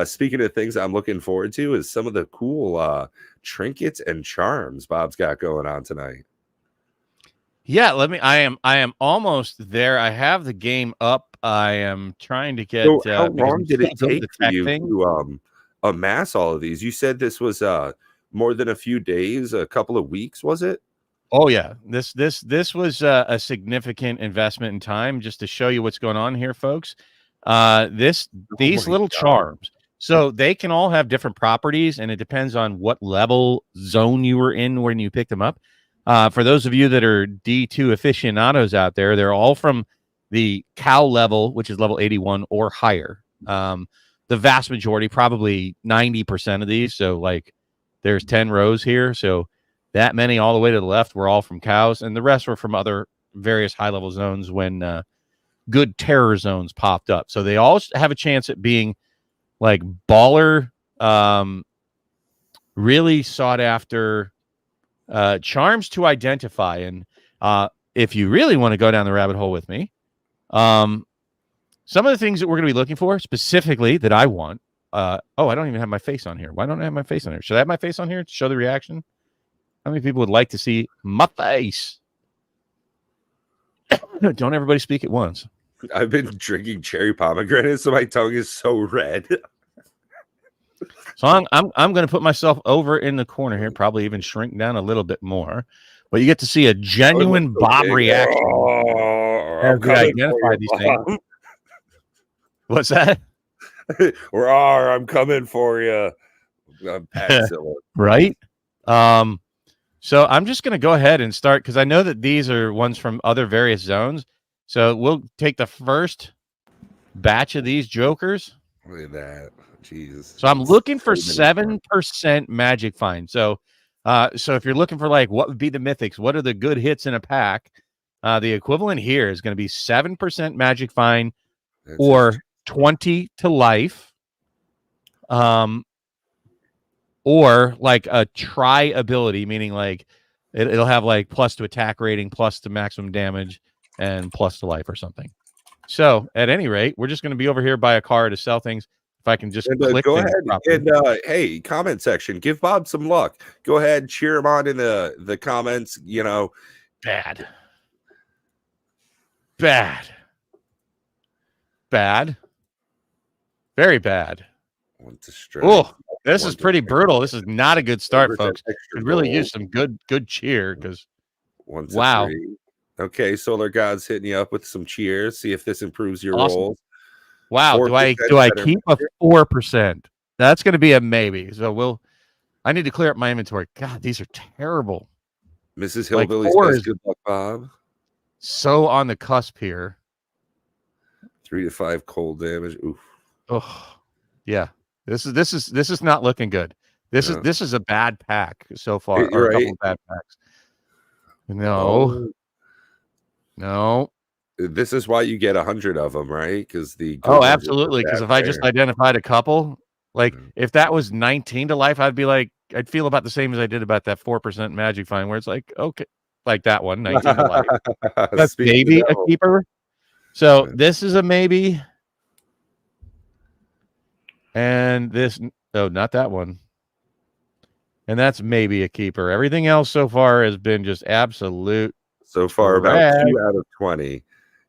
Speaking of things I'm looking forward to is some of the cool trinkets and charms Bob's got going on tonight. Yeah, I am almost there. I have the game up. I am trying to get So how because long I'm did still it doing take the for tech you thing. to amass all of these? You said this was more than a few days, a couple of weeks, was it? Oh yeah, this was a significant investment in time. Just to show you what's going on here, folks. These my little God. charms. So they can all have different properties, and it depends on what level zone you were in when you picked them up. For those of you that are D2 aficionados out there, they're all from the cow level, which is level 81 or higher. The vast majority, probably 90% of these. So like, there's 10 rows here. So that many all the way to the left were all from cows, and the rest were from other various high-level zones when good terror zones popped up. So they all have a chance at being like baller, really sought after charms to identify. And if you really want to go down the rabbit hole with me, some of the things that we're going to be looking for specifically that I want. I don't even have my face on here. Why don't I have my face on here? Should I have my face on here to show the reaction? How many people would like to see my face? Don't everybody speak at once. I've been drinking cherry pomegranate, so my tongue is so red. So I'm going to put myself over in the corner here, probably even shrink down a little bit more. But you get to see a genuine Bob reaction as we identify these things. What's that? I'm coming for you. I'm Patzilla. Right? So I'm just going to go ahead and start because I know that these are ones from other various zones. So we'll take the first batch of these jokers. Look at that. Jesus. So I'm looking for 7% magic find. So if you're looking for like what would be the mythics, what are the good hits in a pack? The equivalent here is going to be 7% magic find or 20 to life. Or like a try ability, meaning like it'll have like plus to attack rating, plus to maximum damage, and plus to life or something. So at any rate, we're just going to be over here by a car to sell things. If I can just click go ahead and hey, comment section, give Bob some luck. Go ahead, cheer him on in the comments. You know, bad, very bad. Oh, this is pretty brutal. This is not a good start, folks. Could really use some good cheer because wow. Okay, Solar God's hitting you up with some cheers. See if this improves your rolls. Wow, do I keep a 4%? That's going to be a maybe. So I need to clear up my inventory. God, these are terrible. Mrs. Hillbilly says good luck, Bob. So on the cusp here. 3 to 5 cold damage. Oof. Oh, yeah. This is not looking good. This is a bad pack so far, or a couple of bad packs. No. This is why you get 100 of them, right? Because absolutely. Because if I just identified a couple, like if that was 19 to life, I'd feel about the same as I did about that 4% magic find, where it's like, okay, like that one, 19 to life. That's maybe a keeper. So this is a maybe. And this, not that one. And that's maybe a keeper. Everything else so far has been just absolute. So far, about 2 out of 20.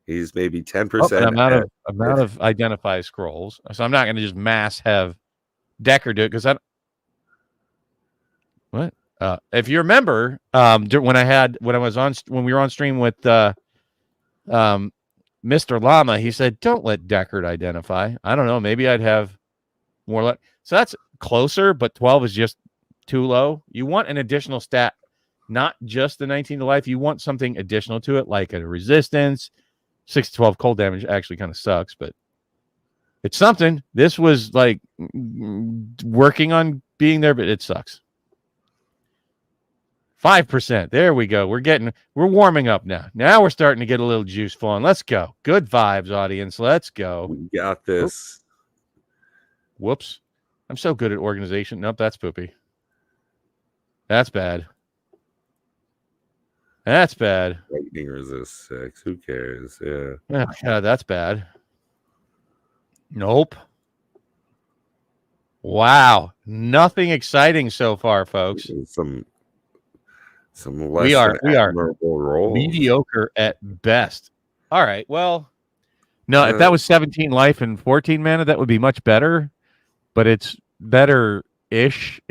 He's maybe 10%. Amount of identify scrolls. So I'm not going to just mass have Decker do it because what? If you remember, when we were on stream with Mr. Llama, he said, "Don't let Deckard identify." I don't know. Maybe I'd have more luck. So that's closer, but 12 is just too low. You want an additional stat, not just the 19 to life. You want something additional to it, like a resistance. 6 to 12 cold damage actually kind of sucks, but it's something. This was like working on being there, but it sucks. 5%. There we go. We're warming up now. Now we're starting to get a little juice flowing. Let's go. Good vibes, audience. Let's go. We got this. Whoops. I'm so good at organization. Nope, that's poopy. That's bad. That's bad. Lightning resist 6. Who cares? Yeah. Oh, God, that's bad. Nope. Wow. Nothing exciting so far, folks. Some We less are than we are admirable rolls. mediocre at best. All right. Well, no, if Uh, that was 17 life and 14 mana, that would be much better, but it's better ish.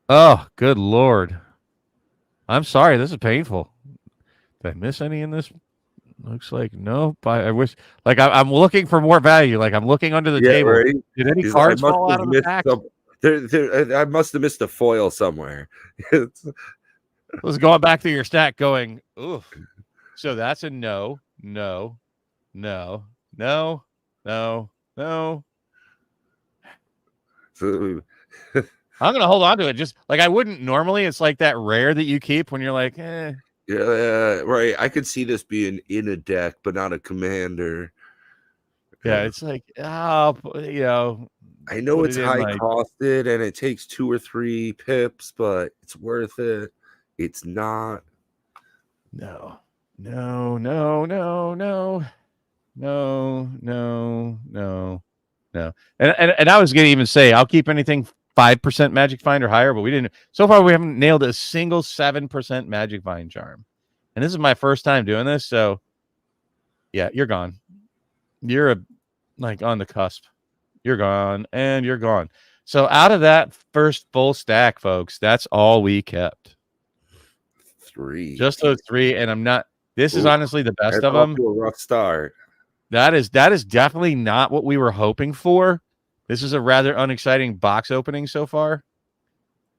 Oh, good lord. I'm sorry, this is painful. Did I miss any in this? Looks like no. I wish, like, I'm looking for more value. Like, I'm looking under the yeah, table. right. Did any I cards must fall have out of the missed pack? some. I must have missed a foil somewhere. Let's go back to your stack going, oof. So that's a no, no, no, no, no, no. So, I'm going to hold on to it. Just like I wouldn't normally. It's like that rare that you keep when you're like, eh. yeah, right. I could see this being in a deck, but not a commander. Yeah, it's like, oh, I know put it's it in high like, costed and it takes 2 or 3 pips, but it's worth it. It's not. no, no, no, no, no, no, no, no, no. And I was going to even say, I'll keep anything 5% Magic Find or higher, but we didn't. So far, we haven't nailed a single 7% Magic Find charm. And this is my first time doing this. So, yeah, you're gone. You're like on the cusp. You're gone and you're gone. So out of that first full stack, folks, that's all we kept. 3. Just those 3. And I'm not, this is Ooh, honestly the best that's of off them. to a rough start. That is definitely not what we were hoping for. This is a rather unexciting box opening so far.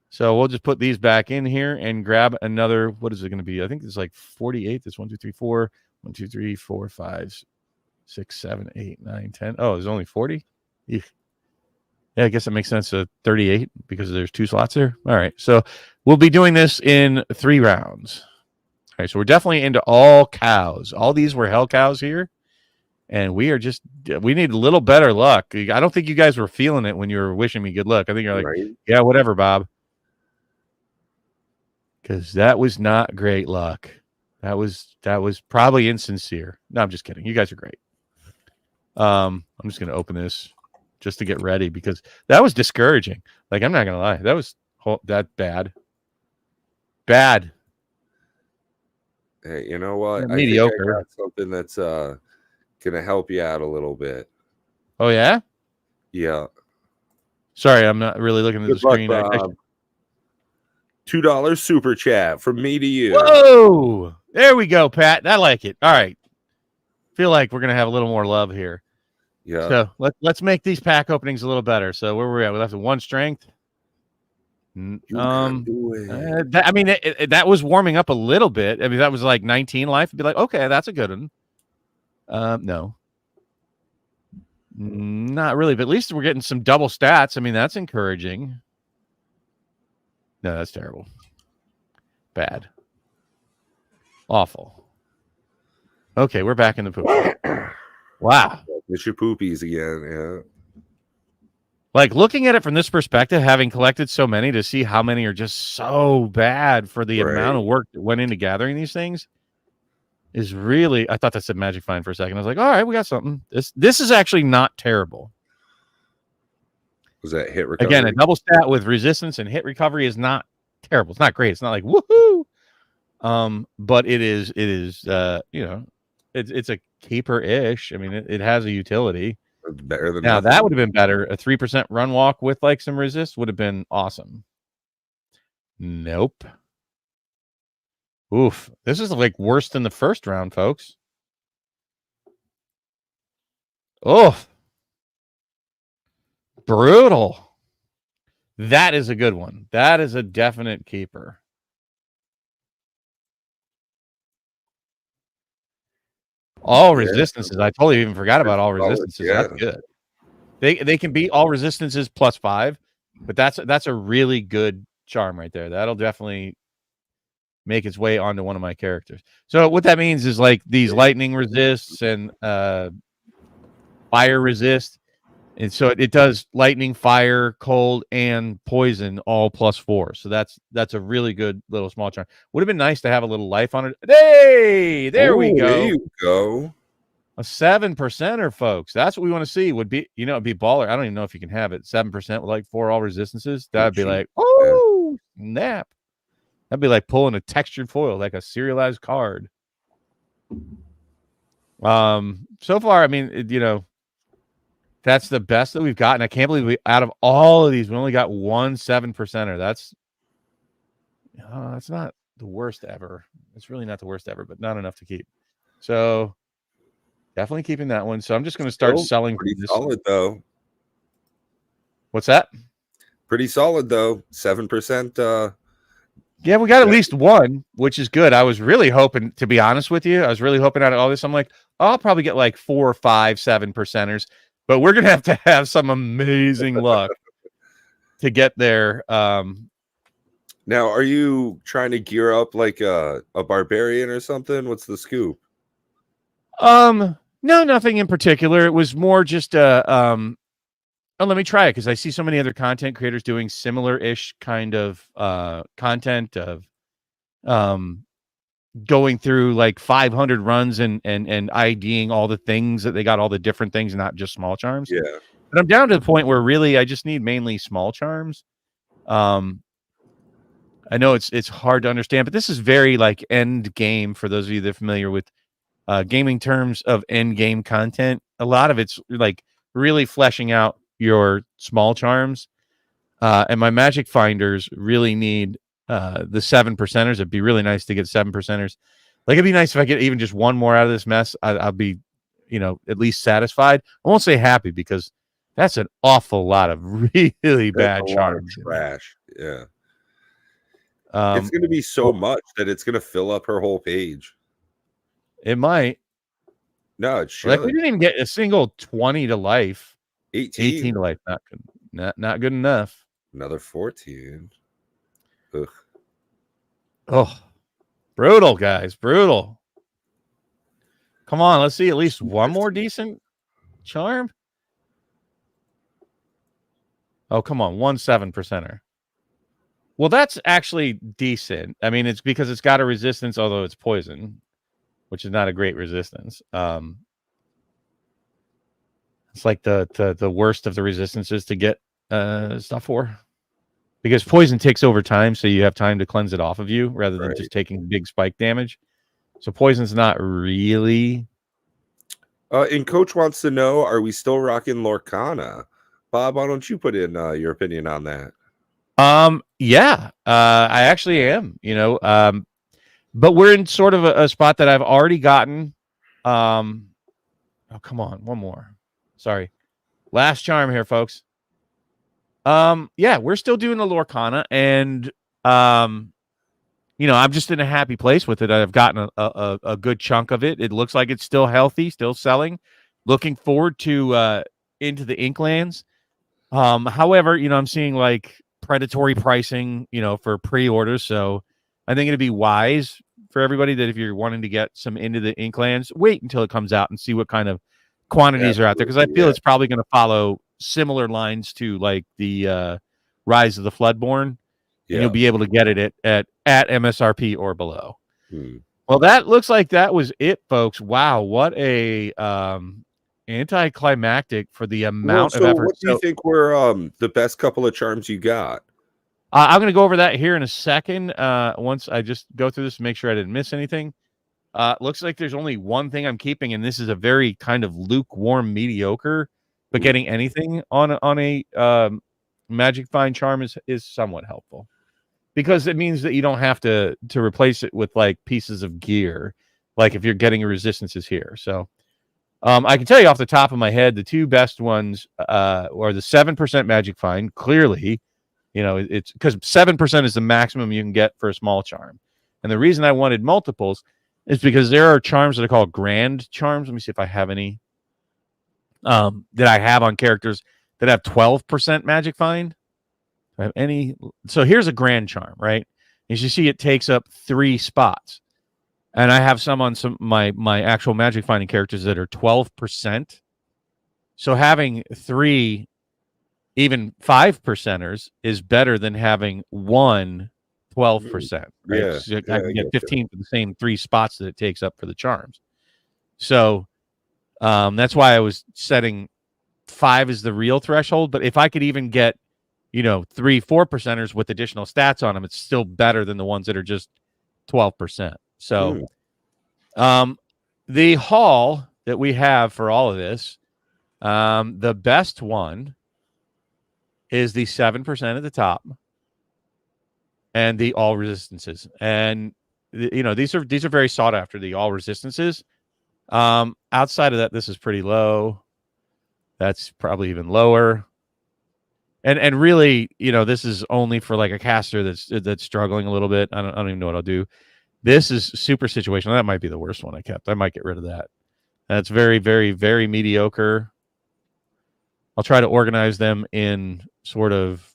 So we'll just put these back in here and grab another. What is it going to be? I think it's like 48. That's 1, 2, 3, 4. 1, 2, 3, 4, 5, 6, 7, 8, 9, 10. Oh, there's only 40. Yeah, I guess it makes sense. 38 because there's 2 slots there. All right. So we'll be doing this in 3 rounds. All right. So we're definitely into all cows. All these were hell cows here. And we need a little better luck. I don't think you guys were feeling it when you were wishing me good luck. I think you're like, Right? yeah, whatever, Bob. Because that was not great luck. That was probably insincere. No, I'm just kidding. You guys are great. I'm just gonna open this just to get ready because that was discouraging. Like, I'm not gonna lie, that was that bad. Bad. Hey, you know what? Yeah, I think I mediocre. got something that's gonna help you out a little bit. Oh yeah. Yeah. Sorry, I'm not really looking at the Good luck, screen. Bob. $2 super chat from me to you. Whoa! There we go, Pat. I like it. All right. Feel like we're gonna have a little more love here. Yeah. So let's make these pack openings a little better. So where we're at, we left with 1 strength. You can do it. That was warming up a little bit. I mean, that was like 19 life. It'd be like, okay, that's a good one. No, not really. But at least we're getting some double stats. I mean, that's encouraging. No, that's terrible. Bad. Awful. Okay, we're back in the poop. Wow. It's your poopies again. Yeah. Like, looking at it from this perspective, having collected so many to see how many are just so bad for the amount of work that went into gathering these things is really, I thought that said Magic Find for a second. I was like, all right, we got something. This is actually not terrible. Was that hit recovery? Again, a double stat with resistance and hit recovery is not terrible. It's not great. It's not like woohoo. But it is it's a keeper-ish. I mean, it has a utility. It's better than Now nothing. that would have been better. A 3% run walk with like some resist would have been awesome. Nope. Oof. This is like worse than the first round, folks. Oh, brutal. That is a good one. That is a definite keeper. All resistances. I totally even forgot about all resistances. Yeah. That's good. They can beat all resistances +5, but that's a really good charm right there. That'll definitely make its way onto one of my characters. So what that means is like these lightning resists and fire resist. And so it does lightning, fire, cold, and poison all +4. So that's a really good little small charm. Would have been nice to have a little life on it. Hey, there we go. There you go. A 7%er, folks. That's what we want to see. Would be, it'd be baller. I don't even know if you can have it. 7% with like 4 all resistances. That'd be like, oh, snap. That'd be like pulling a textured foil, like a serialized card. So far, I mean, that's the best that we've gotten. I can't believe out of all of these, we only got one 7%er. That's not the worst ever. It's really not the worst ever, but not enough to keep. So definitely keeping that one. So I'm just going to start selling. Pretty solid though. What's that? Pretty solid though. 7%. Yeah, we got at least one, which is good. I was really hoping, to be honest with you, I was really hoping out of all this. I'm like, I'll probably get like 4 or 5 7%ers, but we're gonna have some amazing luck to get there. Now, are you trying to gear up like a barbarian or something? What's the scoop? No, nothing in particular. It was more just oh, let me try it because I see so many other content creators doing similar-ish kind of content of going through like 500 runs and IDing all the things that they got, all the different things, not just small charms. Yeah. But I'm down to the point where really I just need mainly small charms. I know it's hard to understand, but this is very like end game for those of you that are familiar with gaming terms of end game content. A lot of it's like really fleshing out your small charms, and my magic finders really need the 7%ers. It'd be really nice to get 7%ers. Like, it'd be nice if I get even just one more out of this mess. I'll be, at least satisfied. I won't say happy because that's an awful lot of really bad charms. Trash. Yeah. It's going to be so much that it's going to fill up her whole page. It might. No, it should. Like, we didn't even get a single 20 to life. 18 to life. Not good. Not good enough. Another 14. Ugh. Oh, brutal, guys. Brutal. Come on, let's see at least one more decent charm. Oh, come on. 1 7%er. Well, that's actually decent. I mean, it's because it's got a resistance, although it's poison, which is not a great resistance. It's like the worst of the resistances to get stuff for, because poison takes over time, so you have time to cleanse it off of you rather than just taking big spike damage. So poison's not really. And Coach wants to know: are we still rocking Lorcana? Bob, why don't you put in your opinion on that? Yeah, I actually am. But we're in sort of a spot that I've already gotten. Oh, come on, one more. Sorry. Last charm here, folks. Yeah, we're still doing the Lorcana, and I'm just in a happy place with it. I've gotten a good chunk of it. It looks like it's still healthy, still selling. Looking forward to into the Inklands. However, I'm seeing like predatory pricing, for pre-orders. So I think it'd be wise for everybody that if you're wanting to get some into the Inklands, wait until it comes out and see what kind of quantities are out there, because I feel it's probably going to follow similar lines to like the Rise of the Floodborn, and you'll be able to get it at MSRP or below. Well, that looks like that was it, folks. Wow, what a anticlimactic for the amount of effort. What do you think were the best couple of charms you got? I'm going to go over that here in a second. Once I just go through this to make sure I didn't miss anything. Looks like there's only one thing I'm keeping, and this is a very kind of lukewarm mediocre, but getting anything on a magic find charm is somewhat helpful, because it means that you don't have to replace it with like pieces of gear, like if you're getting resistances here. So I can tell you off the top of my head, the two best ones are the 7% magic find. Clearly, it's because 7% is the maximum you can get for a small charm. And the reason I wanted multiples is because there are charms that are called grand charms. Let me see if I have any that I have on characters that have 12% magic find. Do I have any? So here's a grand charm, right? As you see, it takes up 3 spots. And I have some on my actual magic finding characters that are 12%. So having 3, even 5%ers is better than having 1 12%. Right? Yeah, so I can get 15 for the same 3 spots that it takes up for the charms. So That's why I was setting 5 as the real threshold. But if I could even get, 3-4%ers with additional stats on them, it's still better than the ones that are just 12%. So, the haul that we have for all of this, the best one is the 7% at the top and the all resistances. And these are very sought after, the all resistances. Outside of that, this is pretty low. That's probably even lower. And really, this is only for like a caster that's struggling a little bit. I don't even know what I'll do. This is super situational. That might be the worst one I kept. I might get rid of that. That's very, very, very mediocre. I'll try to organize them in sort of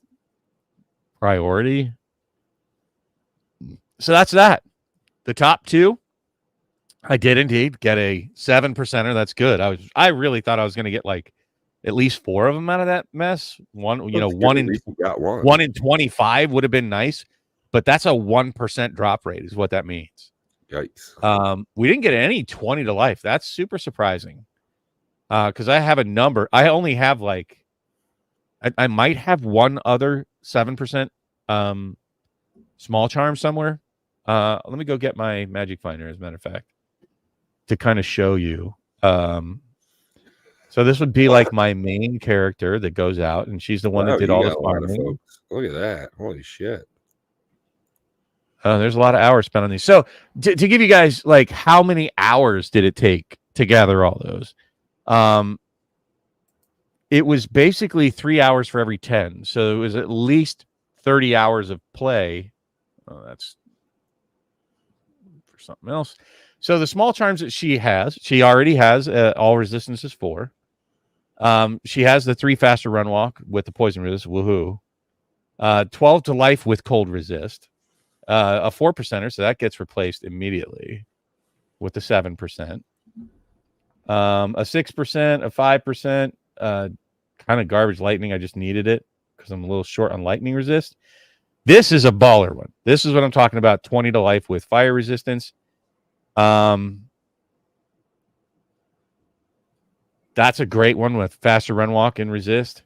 priority. So that's that. The top 2, I did indeed get a 7%er. That's good. I really thought I was going to get like at least 4 of them out of that mess. One in 25 would have been nice, but that's a 1% drop rate is what that means. Yikes. We didn't get any 20 to life. That's super surprising. Because I have a number. I only have like, I might have one other 7% small charm somewhere. Let me go get my magic finder, as a matter of fact, to kind of show you. So this would be like my main character that goes out, and she's the one that did all the farming. Look at that. Holy shit. There's a lot of hours spent on these. So to give you guys, like, how many hours did it take to gather all those? It was basically 3 hours for every 10. So it was at least 30 hours of play. Oh, that's for something else. So the small charms that she already has all resistances 4. She has the 3 faster run walk with the poison resist. Woohoo. 12 to life with cold resist. A 4%er, so that gets replaced immediately with the 7%. A 6%, a 5%, kind of garbage lightning. I just needed it because I'm a little short on lightning resist. This is a baller one. This is what I'm talking about. 20 to life with fire resistance. That's a great one with faster run walk and resist.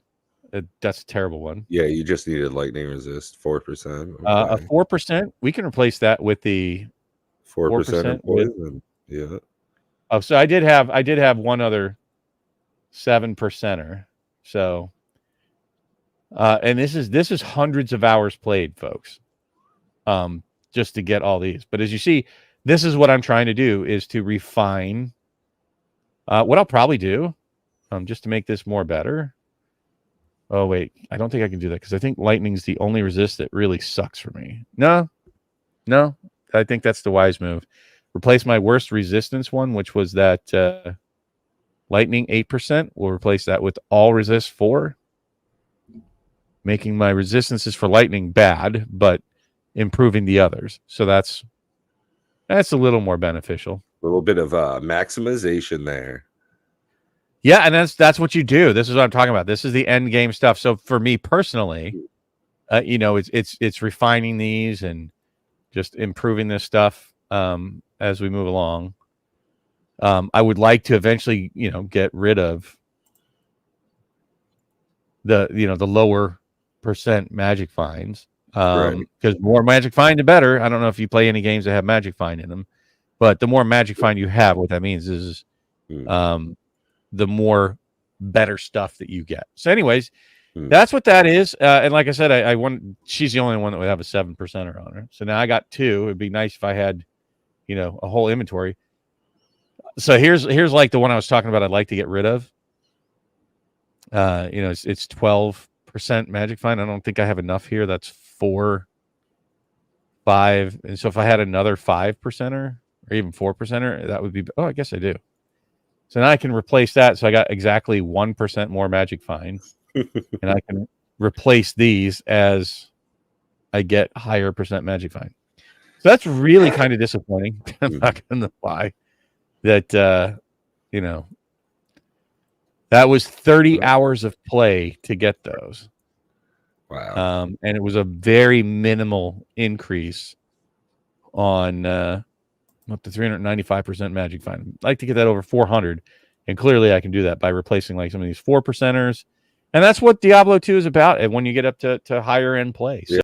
That's a terrible one. Yeah, you just needed lightning resist 4%. Okay. A 4%. We can replace that with the 4% poison. Yeah. Oh, so I did have one other 7%er. So, and this is hundreds of hours played, folks. Just to get all these. But as you see, this is what I'm trying to do, is to refine. What I'll probably do, just to make this more better. Oh, wait. I don't think I can do that because I think lightning's the only resist that really sucks for me. No. I think that's the wise move. Replace my worst resistance one, which was that lightning 8%. We'll replace that with all resist 4. Making my resistances for lightning bad, but improving the others. So that's a little more beneficial. A little bit of maximization there. Yeah, and that's what you do. This is what I'm talking about. This is the end game stuff. So for me personally, it's refining these and just improving this stuff as we move along. I would like to eventually, get rid of the lower percent magic finds. Because more magic find, the better. I don't know if you play any games that have magic find in them, but the more magic find you have, what that means is the more better stuff that you get. So anyways, that's what that is. And like I said, she's the only one that would have a 7%er on her. So now I got 2. It'd be nice if I had, a whole inventory. So here's like the one I was talking about. I'd like to get rid of. It's 12% magic find. I don't think I have enough here. That's 4, 5. And so if I had another 5%er or even 4%er, that would be, I guess I do. So now I can replace that. So I got exactly 1% more magic find. And I can replace these as I get higher percent magic find. So that's really kind of disappointing. I'm not going to lie. That, that was 30 hours of play to get those. Wow. And it was a very minimal increase on up to 395% magic find. I'd like to get that over 400. And clearly I can do that by replacing like some of these 4%ers. And that's what Diablo 2 is about. And when you get up to higher end play. So